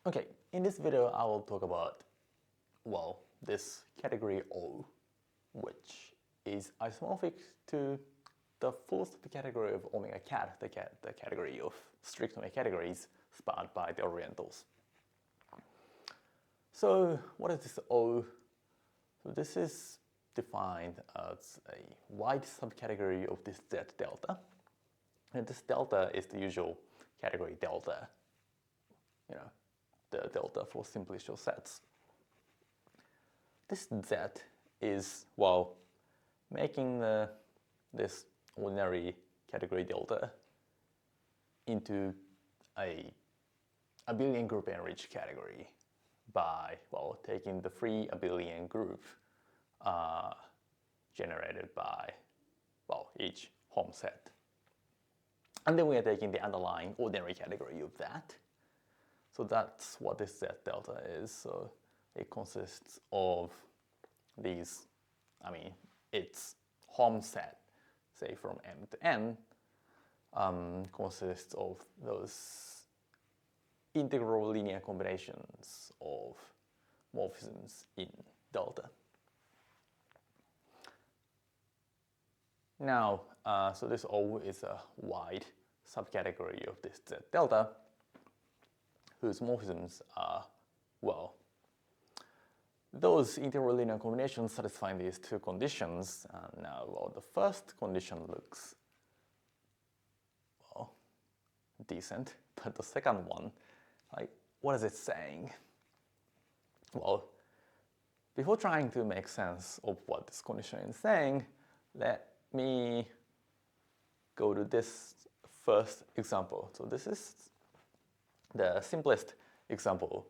Okay, in this video I will talk about, well, this category O, which is isomorphic to the full category of omega cat, the category of strict omega categories spanned by the Orientals. So what is this O? So this is defined as a wide subcategory of this Z delta. And this delta is the usual category delta, the delta for simplicial sets. This Z is, well, making this ordinary category delta into a abelian group enriched category by, well, taking the free abelian group generated by, well, each Hom set. And then we are taking the underlying ordinary category of that. So that's what this Z delta is. So it consists of these, its Hom set, say from M to N, consists of those integral linear combinations of morphisms in delta. Now, so this O is a wide subcategory of this Z delta, whose morphisms are, well, those integral linear combinations satisfying these two conditions. And now, well, the first condition looks, well, decent, but the second one, like, what is it saying? Well, before trying to make sense of what this condition is saying, let me go to this first example. So this is the simplest example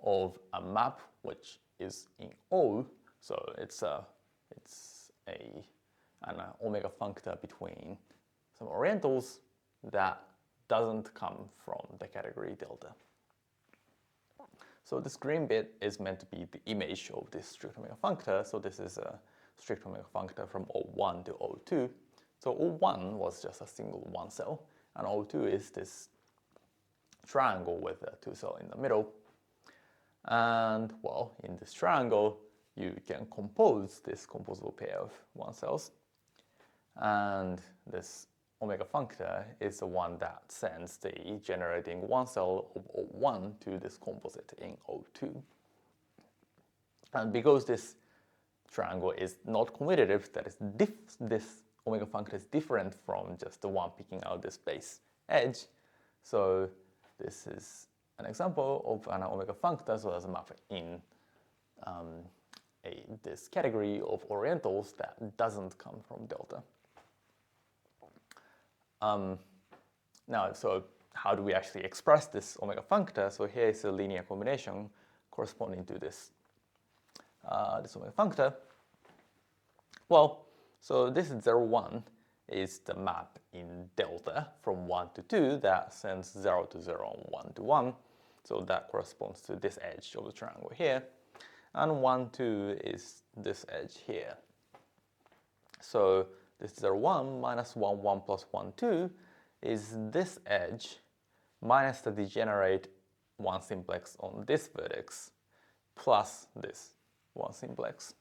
of a map which is in O. So it's an omega functor between some Orientals that doesn't come from the category delta. So this green bit is meant to be the image of this strict omega functor. So this is a strict omega functor from O1 to O2. So O1 was just a single one cell, and O2 is this triangle with a two cell in the middle. And, well, in this triangle, you can compose this composable pair of one cells. And this omega functor is the one that sends the generating one cell of O1 to this composite in O2. And because this triangle is not commutative, that is, this omega functor is different from just the one picking out this base edge. So this is an example of an omega functor, so there's a map in this category of Orientals that doesn't come from delta. Now, so how do we actually express this omega functor? So here is a linear combination corresponding to this omega functor. Well, so this 0, 1 is the map in delta from 1 to 2 that sends 0 to 0 and 1 to 1. So that corresponds to this edge of the triangle here. And 1, 2 is this edge here. So this 0, 1 minus 1, 1 plus 1, 2 is this edge minus the degenerate one simplex on this vertex plus this one simplex.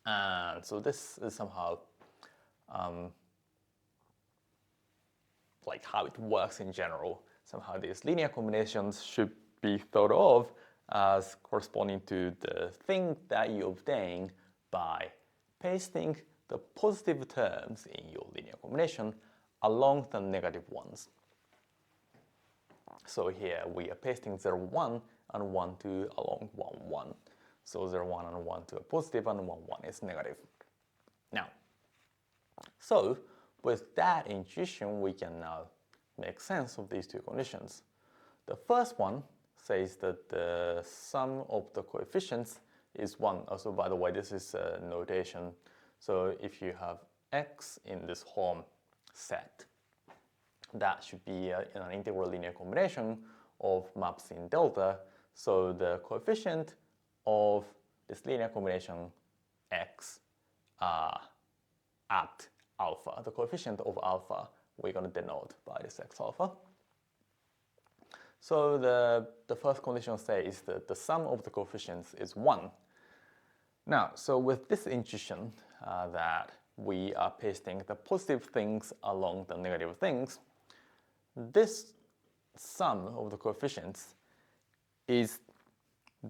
And so this is somehow like how it works in general. Somehow these linear combinations should be thought of as corresponding to the thing that you obtain by pasting the positive terms in your linear combination along the negative ones. So here we are pasting 0, 1 and 1, 2 along 1, 1. So 0, 1 and 1, 2 are positive and 1, 1 is negative. Now, so with that intuition, we can now make sense of these two conditions. The first one says that the sum of the coefficients is 1. Also, by the way, this is a notation. So if you have x in this Hom set, that should be an integral linear combination of maps in delta. So the coefficient of this linear combination x at alpha, the coefficient of alpha, we're going to denote by this x alpha. So the first condition says that the sum of the coefficients is 1. Now, so with this intuition that we are pasting the positive things along the negative things, this sum of the coefficients is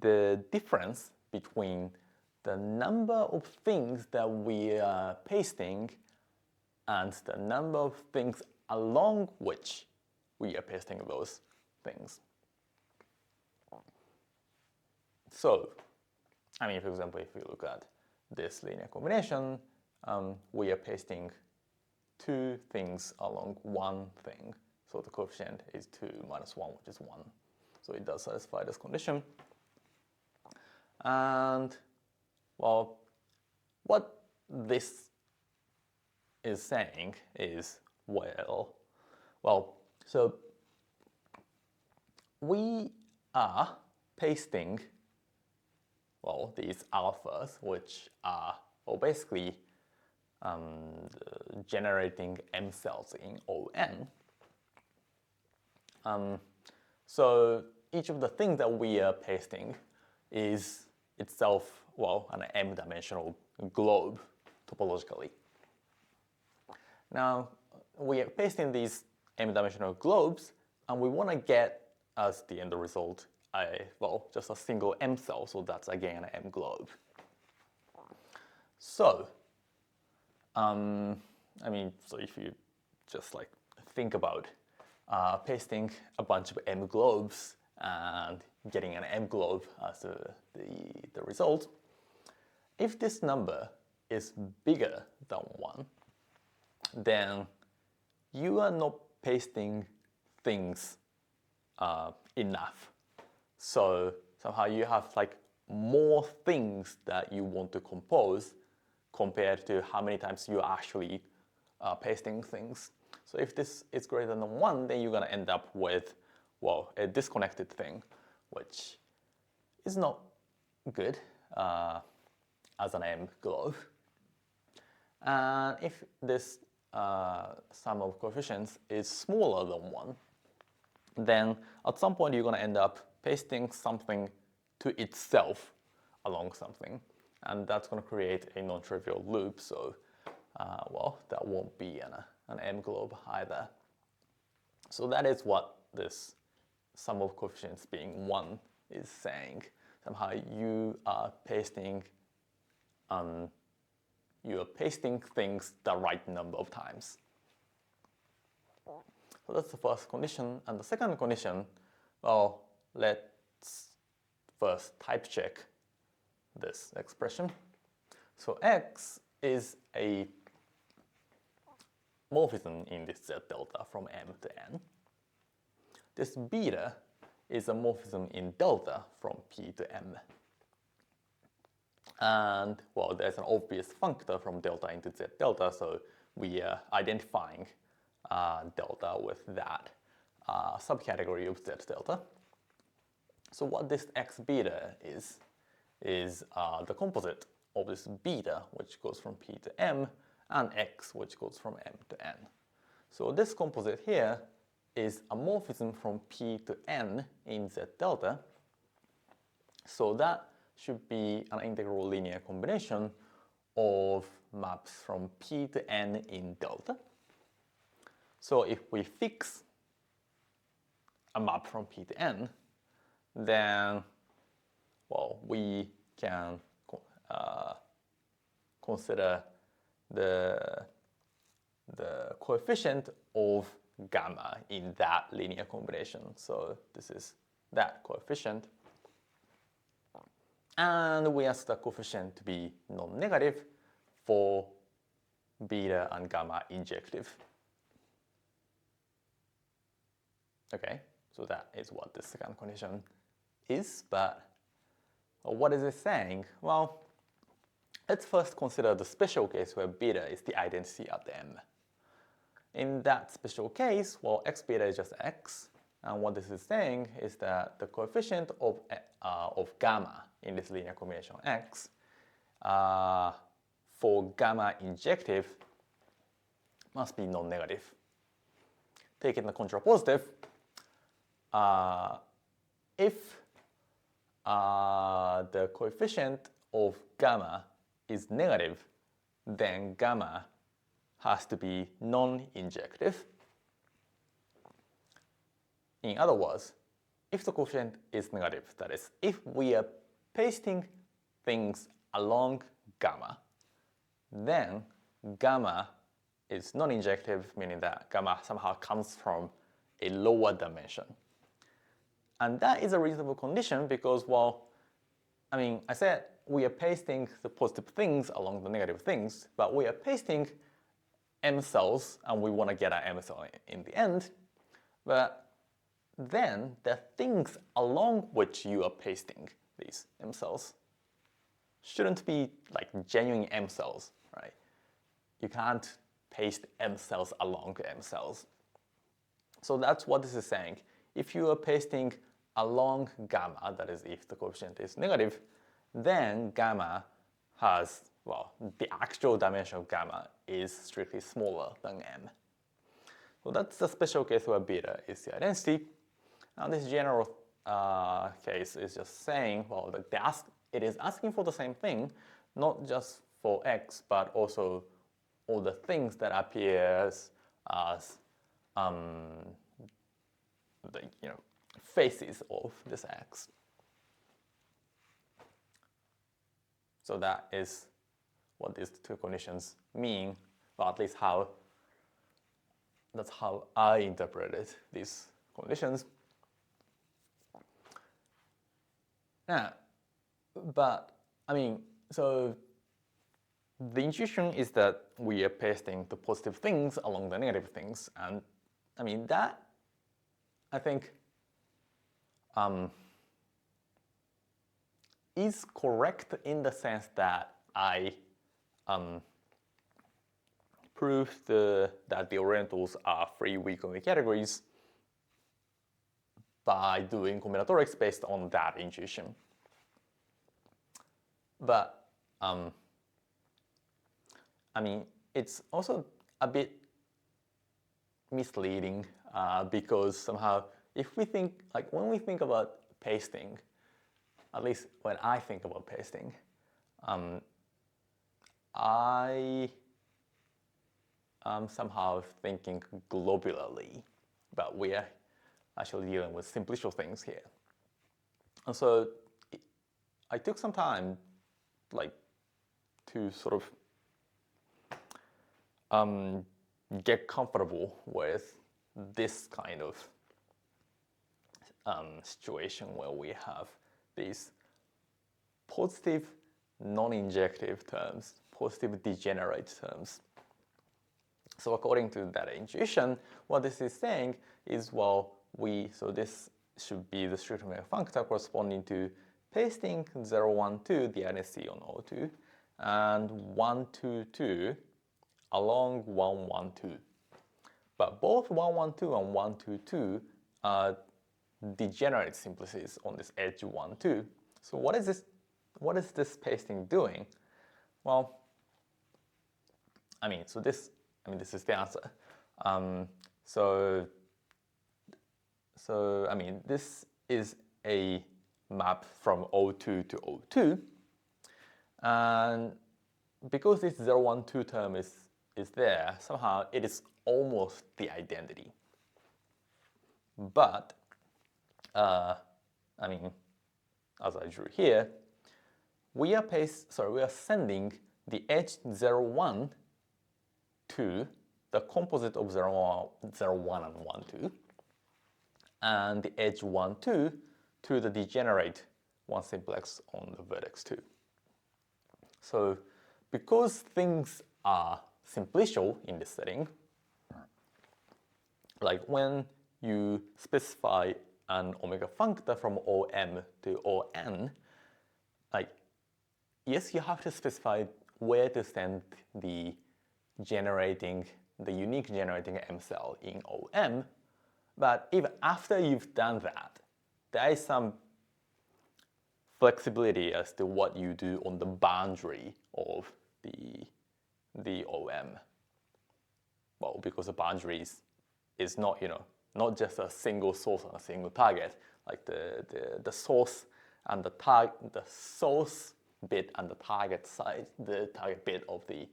the difference between the number of things that we are pasting and the number of things along which we are pasting those things. So, I mean, for example, if we look at this linear combination, we are pasting 2 things along one thing. So the coefficient is 2 minus 1, which is 1. So it does satisfy this condition. And, well, what this is saying is, so we are pasting, these alphas, which are, basically generating M cells in On. So each of the things that we are pasting is itself, an M-dimensional globe topologically. Now, we are pasting these M-dimensional globes, and we want to get as the end result just a single M cell, so that's again an M globe. So, so if you just think about pasting a bunch of M globes and getting an M globe as the result, if this number is bigger than 1, then you are not pasting things enough. So somehow you have more things that you want to compose compared to how many times you are actually pasting things. So if this is greater than 1, then you're going to end up with, a disconnected thing, which is not good as an M globe. And if this sum of coefficients is smaller than 1, then at some point you're going to end up pasting something to itself along something. And that's going to create a non-trivial loop, so that won't be an M globe either. So that is what this sum of coefficients being 1 is saying. Somehow you are pasting things the right number of times. So that's the first condition. And the second condition, let's first type check this expression. So X is a morphism in this Z delta from M to N. This beta is a morphism in delta from P to M. And, there's an obvious functor from delta into Z delta, so we are identifying delta with that subcategory of Z delta. So what this X beta is the composite of this beta, which goes from P to M, and X, which goes from M to N. So this composite here is a morphism from P to N in Z delta. So that should be an integral linear combination of maps from P to N in delta. So if we fix a map from P to N, then, we can consider the coefficient of gamma in that linear combination. So this is that coefficient. And we ask the coefficient to be non-negative for beta and gamma injective. Okay, so that is what the second condition is, but what is it saying? Well, let's first consider the special case where beta is the identity at the M. In that special case, X beta is just X, and what this is saying is that the coefficient of gamma in this linear combination X for gamma injective must be non-negative. Taking the contrapositive, if the coefficient of gamma is negative, then gamma has to be non-injective. In other words, if the coefficient is negative, that is, if we are pasting things along gamma, then gamma is non-injective, meaning that gamma somehow comes from a lower dimension. And that is a reasonable condition because, well, I mean, I said we are pasting the positive things along the negative things, but we are pasting M cells and we want to get an M cell in the end. But then the things along which you are pasting these M cells shouldn't be like genuine M cells, right? You can't paste M cells along M cells. So that's what this is saying. If you are pasting along gamma, that is if the coefficient is negative, then gamma has, well, the actual dimension of gamma is strictly smaller than M. So that's the special case where beta is the identity. And this general case is just saying, well, it is asking for the same thing, not just for X, but also all the things that appears as the faces of this X. So that is what these two conditions mean, or at least that's how I interpreted these conditions. Yeah, but I mean, so the intuition is that we are pasting the positive things along the negative things, and I mean that I think is correct in the sense that I proved that the Orientals are free weak-only categories by doing combinatorics based on that intuition. But I mean, it's also a bit misleading because somehow if we think, like when we think about pasting, at least when I think about pasting, I am somehow thinking globularly, but we are actually dealing with simplicial things here. And so I took some time to sort of get comfortable with this kind of situation where we have these positive non-injective terms, positive degenerate terms. So according to that intuition, what this is saying is, well, so this should be the strict omega functor corresponding to pasting 0, 1, 2, the identity on O2, and 1, 2, 2 along 1, 1, 2. But both 1, 1, 2 and 1, 2, 2 are degenerate simplices on this edge 1, 2. So what is this pasting doing? Well, this is the answer. So I mean, this is a map from O2 to O2, and because this 0, 1, 2 term is there, somehow it is almost the identity. But I mean, as I drew here, we are sending the edge 0, 1 to the composite of 0, 1 and 1, 2, and the edge 1, 2 to the degenerate 1 simplex on the vertex 2. So because things are simplicial in this setting, like when you specify an omega functor from OM to ON, like, yes, you have to specify where to send the unique generating M cell in OM, but even after you've done that, there is some flexibility as to what you do on the boundary of the OM. Well, because the boundary is not, not just a single source and a single target, like the source and the source bit and the target side, the target bit of the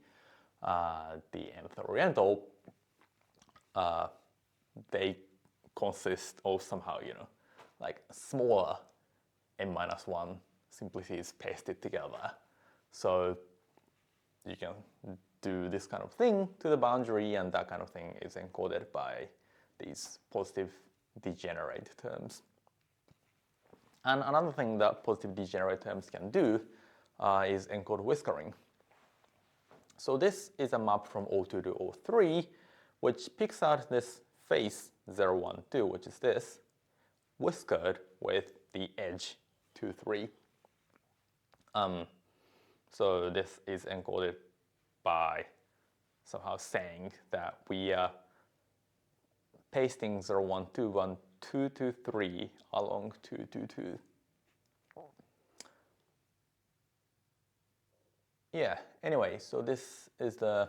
nth Oriental, they consist of somehow, like smaller n-1 simplicities pasted together. So you can do this kind of thing to the boundary, and that kind of thing is encoded by these positive degenerate terms. And another thing that positive degenerate terms can do is encode whiskering. So this is a map from O2 to O3, which picks out this face 0, 1, 2, which is this, whiskered with the edge 2, 3. So this is encoded by somehow saying that we are pasting 0, 1, 2, 1, 2, 2, 3 along 2, 2, 2. Yeah, anyway, so this is the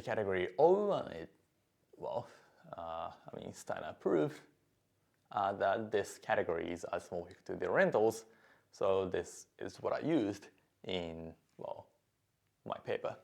category O, and Steiner proved that this category is isomorphic to the Orientals, so this is what I used in, my paper.